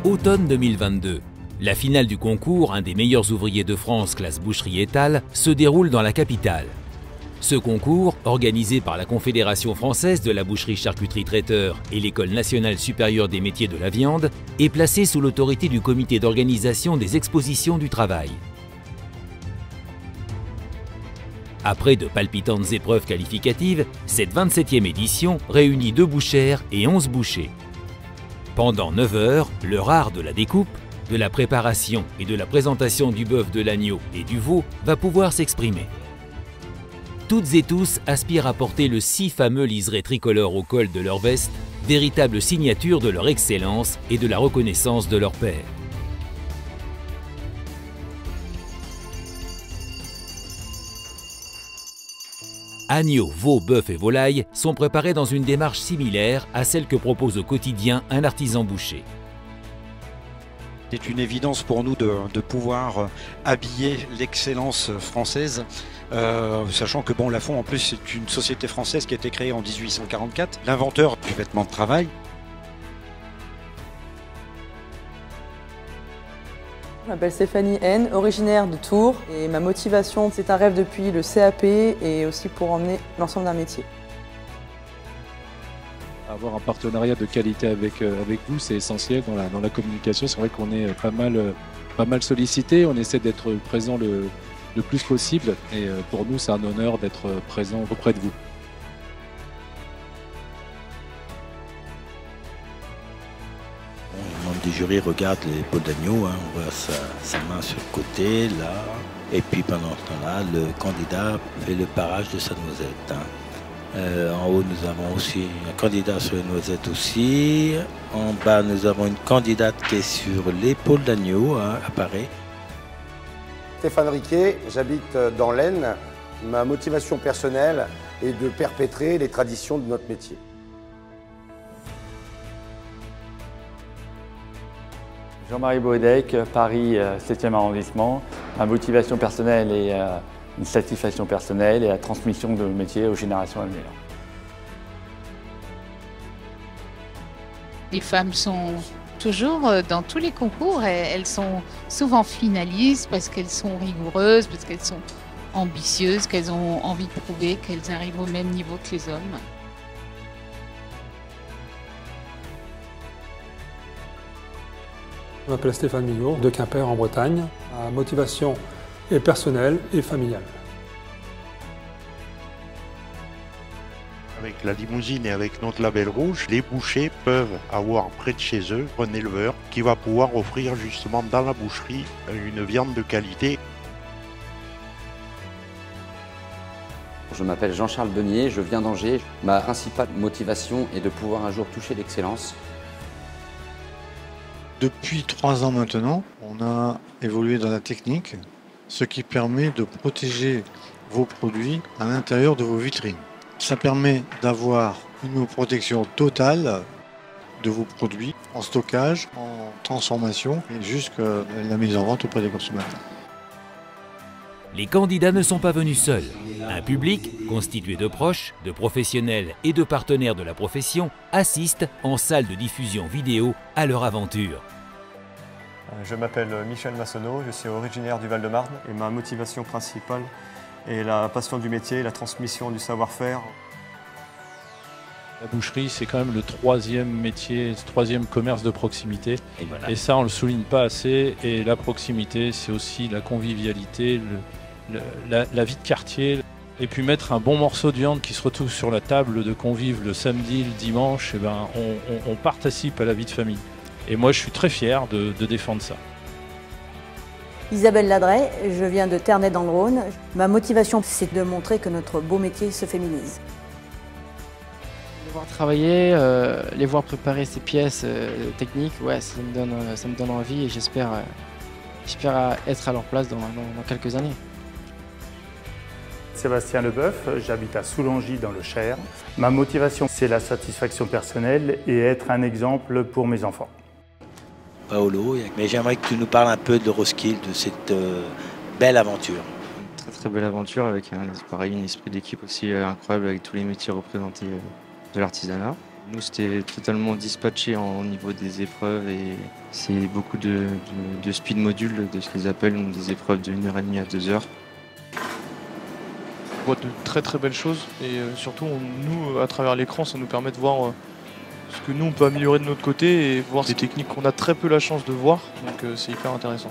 Automne 2022. La finale du concours, un des meilleurs ouvriers de France classe boucherie étal, se déroule dans la capitale. Ce concours, organisé par la Confédération française de la boucherie-charcuterie-traiteur et l'École nationale supérieure des métiers de la viande, est placé sous l'autorité du comité d'organisation des expositions du travail. Après de palpitantes épreuves qualificatives, cette 27e édition réunit 2 bouchères et 11 bouchers. Pendant 9 heures, le art de la découpe, de la préparation et de la présentation du bœuf, de l'agneau et du veau va pouvoir s'exprimer. Toutes et tous aspirent à porter le si fameux liseré tricolore au col de leur veste, véritable signature de leur excellence et de la reconnaissance de leur père. Agneaux, veaux, bœuf et volailles sont préparés dans une démarche similaire à celle que propose au quotidien un artisan boucher. C'est une évidence pour nous de pouvoir habiller l'excellence française, sachant que bon, Lafont en plus c'est une société française qui a été créée en 1844, l'inventeur du vêtement de travail. Je m'appelle Stéphanie N, originaire de Tours, et ma motivation, c'est un rêve depuis le CAP et aussi pour emmener l'ensemble d'un métier. Avoir un partenariat de qualité avec vous, c'est essentiel dans la communication. C'est vrai qu'on est pas mal sollicité, on essaie d'être présent le plus possible et pour nous, c'est un honneur d'être présent auprès de vous. Le membre du jury regarde l'épaule d'agneau, on voit sa main sur le côté, là. Et puis pendant ce temps-là, le candidat fait le parage de sa noisette. En haut, nous avons aussi un candidat sur les noisettes aussi. En bas, nous avons une candidate qui est sur l'épaule d'agneau, apparaît. Stéphane Riquet, j'habite dans l'Aisne. Ma motivation personnelle est de perpétrer les traditions de notre métier. Jean-Marie Baudec, Paris 7e arrondissement. Ma motivation personnelle est une satisfaction personnelle et la transmission de métier aux générations à venir. Les femmes sont toujours dans tous les concours, elles sont souvent finalistes parce qu'elles sont rigoureuses, parce qu'elles sont ambitieuses, qu'elles ont envie de prouver qu'elles arrivent au même niveau que les hommes. Je m'appelle Stéphane Mignot, de Quimper en Bretagne. Ma motivation est personnelle et familiale. Avec la limousine et avec notre label rouge, les bouchers peuvent avoir près de chez eux un éleveur qui va pouvoir offrir justement dans la boucherie une viande de qualité. Je m'appelle Jean-Charles Denier, je viens d'Angers. Ma principale motivation est de pouvoir un jour toucher l'excellence. Depuis 3 ans maintenant, on a évolué dans la technique, ce qui permet de protéger vos produits à l'intérieur de vos vitrines. Ça permet d'avoir une protection totale de vos produits en stockage, en transformation et jusqu'à la mise en vente auprès des consommateurs. Les candidats ne sont pas venus seuls. Un public, constitué de proches, de professionnels et de partenaires de la profession, assiste en salle de diffusion vidéo à leur aventure. Je m'appelle Michel Massonneau, je suis originaire du Val-de-Marne et ma motivation principale est la passion du métier, la transmission du savoir-faire. La boucherie, c'est quand même le 3e métier, le 3e commerce de proximité. Voilà. Et ça, on ne le souligne pas assez. Et la proximité, c'est aussi la convivialité, la vie de quartier. Et puis mettre un bon morceau de viande qui se retrouve sur la table de convives le samedi, le dimanche, et ben, on participe à la vie de famille. Et moi, je suis très fier de défendre ça. Isabelle Ladret, je viens de Ternay dans le Rhône. Ma motivation, c'est de montrer que notre beau métier se féminise. Les voir travailler, les voir préparer ces pièces techniques, ouais, ça me donne envie et j'espère être à leur place dans quelques années. Sébastien Leboeuf, j'habite à Soulangy dans le Cher. Ma motivation, c'est la satisfaction personnelle et être un exemple pour mes enfants. Paolo, mais j'aimerais que tu nous parles un peu de Roskilde, de cette belle aventure. Très très belle aventure avec un esprit d'équipe aussi incroyable avec tous les métiers représentés de l'artisanat. Nous, c'était totalement dispatché au niveau des épreuves et c'est beaucoup de speed module, de ce qu'ils appellent des épreuves de 1h30 à 2 heures. On voit de très très belles choses et surtout, nous, à travers l'écran, ça nous permet de voir ce que nous, on peut améliorer de notre côté et voir des techniques qu'on a très peu la chance de voir, donc c'est hyper intéressant.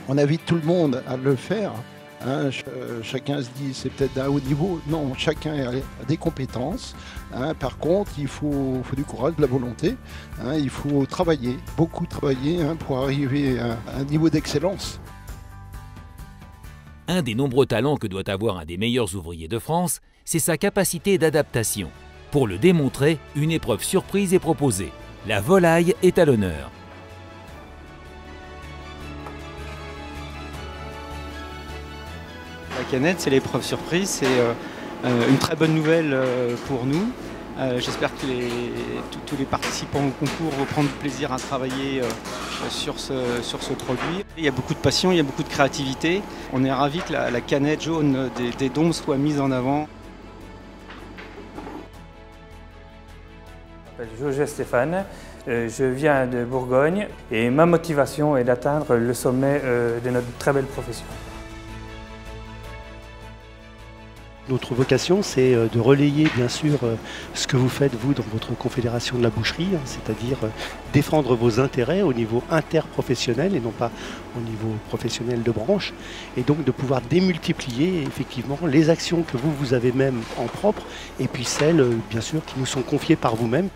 On invite tout le monde à le faire. Hein, chacun se dit c'est peut-être d'un haut niveau. Non, chacun a des compétences. Hein, par contre, il faut du courage, de la volonté. Hein, il faut travailler, beaucoup travailler pour arriver à un niveau d'excellence. Un des nombreux talents que doit avoir un des meilleurs ouvriers de France, c'est sa capacité d'adaptation. Pour le démontrer, une épreuve surprise est proposée. La volaille est à l'honneur. La canette, c'est l'épreuve surprise, c'est une très bonne nouvelle pour nous. J'espère que tous les participants au concours vont prendre plaisir à travailler sur ce produit. Il y a beaucoup de passion, il y a beaucoup de créativité. On est ravis que la canette jaune des dômes soit mise en avant. Je m'appelle José Stéphane, je viens de Bourgogne et ma motivation est d'atteindre le sommet de notre très belle profession. Notre vocation, c'est de relayer bien sûr ce que vous faites vous dans votre confédération de la boucherie, c'est-à-dire défendre vos intérêts au niveau interprofessionnel et non pas au niveau professionnel de branche, et donc de pouvoir démultiplier effectivement les actions que vous avez même en propre et puis celles bien sûr qui nous sont confiées par vous-même.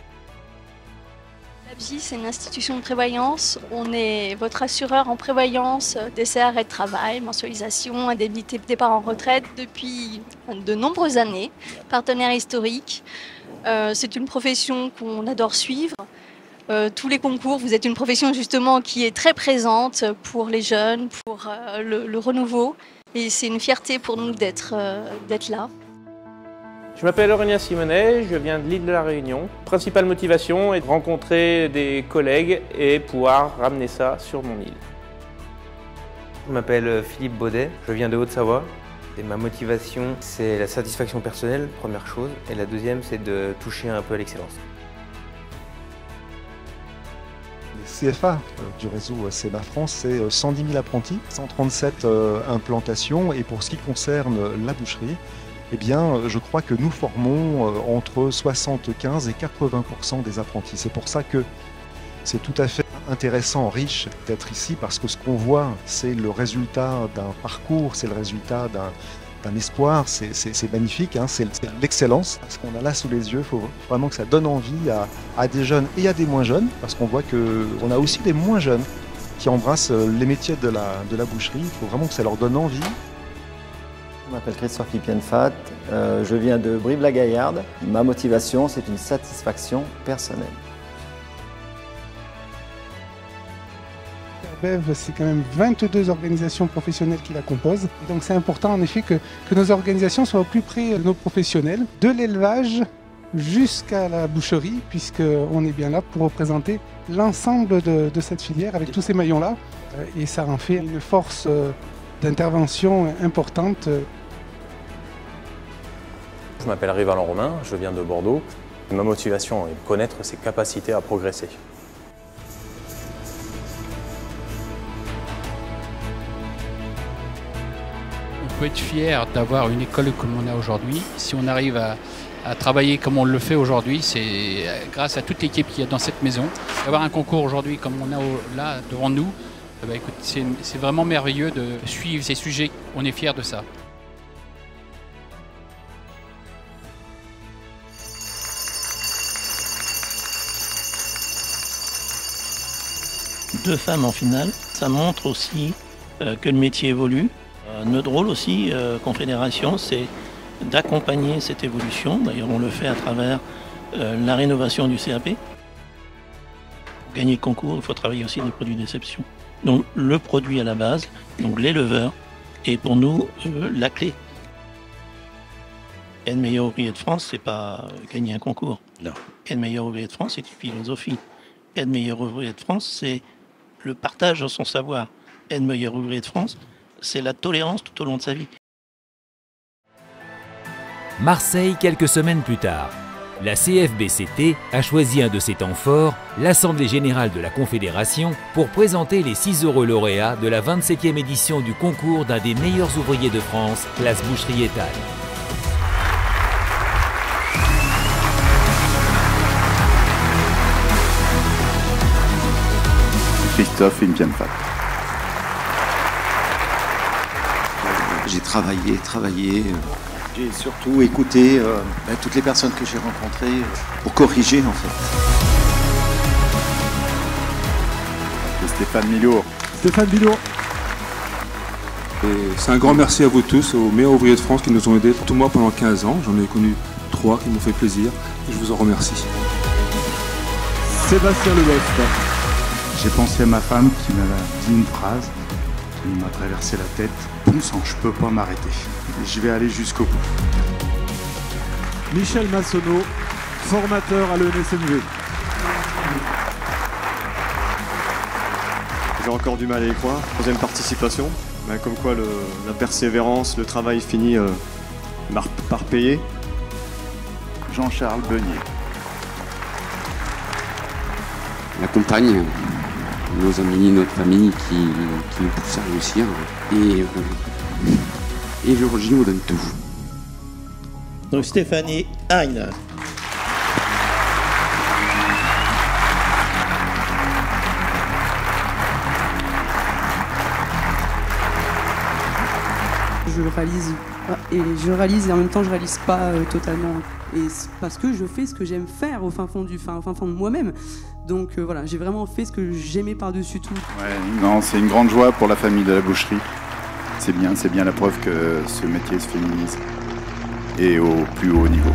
C'est une institution de prévoyance. On est votre assureur en prévoyance, décès, arrêt de travail, mensualisation, indemnité de départ en retraite depuis de nombreuses années. Partenaire historique. C'est une profession qu'on adore suivre. Tous les concours, vous êtes une profession justement qui est très présente pour les jeunes, pour le renouveau. Et c'est une fierté pour nous d'être là. Je m'appelle Aurélien Simonet, je viens de l'île de la Réunion. Principale motivation est de rencontrer des collègues et pouvoir ramener ça sur mon île. Je m'appelle Philippe Baudet, je viens de Haute-Savoie. Et ma motivation, c'est la satisfaction personnelle, première chose. Et la deuxième, c'est de toucher un peu à l'excellence. Les CFA du réseau CEMA France, c'est 110 000 apprentis, 137 implantations. Et pour ce qui concerne la boucherie, eh bien, je crois que nous formons entre 75 et 80% des apprentis. C'est pour ça que c'est tout à fait intéressant, riche d'être ici, parce que ce qu'on voit, c'est le résultat d'un parcours, c'est le résultat d'un espoir, c'est magnifique, hein, c'est l'excellence. Ce qu'on a là sous les yeux, il faut vraiment que ça donne envie à des jeunes et à des moins jeunes, parce qu'on voit qu'on a aussi des moins jeunes qui embrassent les métiers de la boucherie. Il faut vraiment que ça leur donne envie. Je m'appelle Christophe Pipienfat, je viens de Brive-la-Gaillarde. Ma motivation, c'est une satisfaction personnelle. BEV, c'est quand même 22 organisations professionnelles qui la composent. Donc c'est important en effet que nos organisations soient au plus près de nos professionnels, de l'élevage jusqu'à la boucherie, puisqu'on est bien là pour représenter l'ensemble de cette filière avec tous ces maillons-là. Et ça en fait une force d'intervention importante. Je m'appelle Rivalent Romain, je viens de Bordeaux. Ma motivation est de connaître ses capacités à progresser. On peut être fier d'avoir une école comme on a aujourd'hui. Si on arrive à travailler comme on le fait aujourd'hui, c'est grâce à toute l'équipe qui est dans cette maison. D'avoir un concours aujourd'hui comme on a là devant nous, écoute, c'est vraiment merveilleux de suivre ces sujets. On est fiers de ça. Deux femmes en finale, ça montre aussi que le métier évolue. Notre rôle aussi, Confédération, c'est d'accompagner cette évolution. D'ailleurs, on le fait à travers la rénovation du CAP. Pour gagner le concours, il faut travailler aussi des produits d'exception. Donc le produit à la base, donc l'éleveur, est pour nous la clé. Être meilleur ouvrier de France, c'est pas gagner un concours. Non. Être meilleur ouvrier de France, c'est une philosophie. Être meilleur ouvrier de France, c'est le partage de son savoir. Être meilleur ouvrier de France, c'est la tolérance tout au long de sa vie. Marseille, quelques semaines plus tard. la CFBCT a choisi un de ses temps forts, l'Assemblée Générale de la Confédération, pour présenter les 6 heureux lauréats de la 27e édition du concours d'un des meilleurs ouvriers de France, classe boucherie étal. Christophe Impianfat. J'ai travaillé. J'ai surtout écouté toutes les personnes que j'ai rencontrées pour corriger en fait. Stéphane Milour. Stéphane Milour. C'est un grand merci à vous tous, aux meilleurs ouvriers de France qui nous ont aidés tout moi pendant 15 ans. J'en ai connu 3 qui m'ont fait plaisir et je vous en remercie. Sébastien Leboeuf. J'ai pensé à ma femme qui m'a dit une phrase qui m'a traversé la tête. Bon sang, je peux pas m'arrêter. Je vais aller jusqu'au bout. Michel Massonneau, formateur à l'ENSMV. J'ai encore du mal à y croire. 3e participation. Comme quoi la persévérance, le travail finit par payer. Jean-Charles Beunier. La compagne, nos amis, notre famille qui nous poussent à réussir. Et Virginie nous donne tout. Donc Stéphanie Hein. Je réalise et en même temps je réalise pas totalement. Et parce que je fais ce que j'aime faire au fin fond de moi-même. Donc voilà, j'ai vraiment fait ce que j'aimais par-dessus tout. Ouais, non, c'est une grande joie pour la famille de la boucherie. C'est bien la preuve que ce métier se féminise et au plus haut niveau.